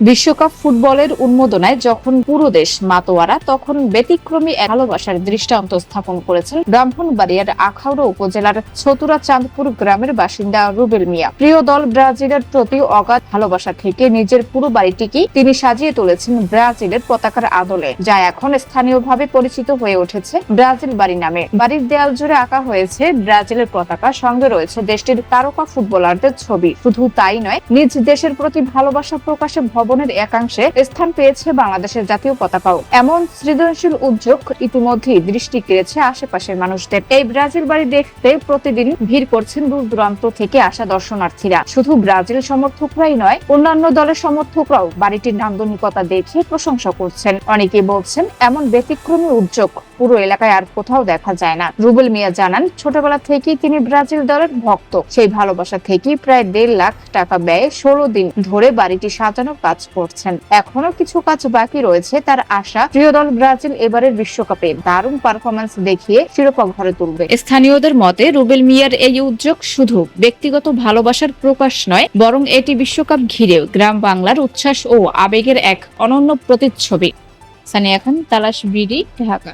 বিশ্বকাপ ফুটবলের উন্মোদনায় যখন পুরো দেশ মাতোয়ারা, তখন ব্যতিক্রমী এক ভালোবাসার দৃষ্টান্ত স্থাপন করেছেন ব্রাহ্মণবাড়িয়ার আখাউড়া উপজেলার ছতুরা চাঁদপুর গ্রামের বাসিন্দা রুবেল মিয়া। প্রিয় দল ব্রাজিলের প্রতি অগাধ ভালোবাসা থেকে নিজের পুরো বাড়িটিকে তিনি সাজিয়ে তুলেছেন ব্রাজিলের পতাকার আদলে, যা এখন স্থানীয়ভাবে পরিচিত হয়ে উঠেছে ব্রাজিল বাড়ি নামে। বাড়ির দেয়াল জুড়ে আঁকা হয়েছে ব্রাজিলের পতাকা, সঙ্গে রয়েছে দেশটির তারকা ফুটবলারদের ছবি। শুধু তাই নয়, নিজ দেশের প্রতি ভালোবাসা প্রকাশে ভবনের একাংশে স্থান পেয়েছে বাংলাদেশের জাতীয় পতাকাও। এমন সৃজনশীল উদ্যোগ ইতিমধ্যেই দৃষ্টি কেড়েছে আশেপাশের মানুষদের। এই ব্রাজিল বাড়ি দেখতে প্রতিদিন ভিড় করছেন দূর দূরান্ত থেকে আসা দর্শনার্থীরা। শুধু ব্রাজিল সমর্থকরাই নয়, অন্যান্য দলের সমর্থকরাও বাড়িটির নান্দনিকতা দেখে প্রশংসা করছেন। অনেকে বলছেন, এমন ব্যতিক্রমী উদ্যোগ পুরো এলাকায় আর কোথাও দেখা যায় না। রুবেল মিয়া জানান, ছোটবেলা থেকেই তিনি ব্রাজিল দলের ভক্ত। সেই ভালোবাসা থেকেই প্রায় 1.5 লাখ টাকা ব্যয়ে 16 দিন ধরে বাড়িটি সাজানোর কাজ করছেন। এখনো কিছু কাজ বাকি রয়েছে। তার আশা, প্রিয় দল ব্রাজিল এবারের বিশ্বকাপে দারুণ পারফরম্যান্স দেখিয়ে শিরোপা ঘরে তুলবে। স্থানীয়দের মতে, রুবেল মিয়ার এই উদ্যোগ শুধু ব্যক্তিগত ভালোবাসার প্রকাশ নয়, বরং এটি বিশ্বকাপ ঘিরে গ্রাম বাংলার উচ্ছ্বাস ও আবেগের এক অনন্য প্রতিচ্ছবি। সানিয়া খান, তালাশ, বিডি, ঢাকা।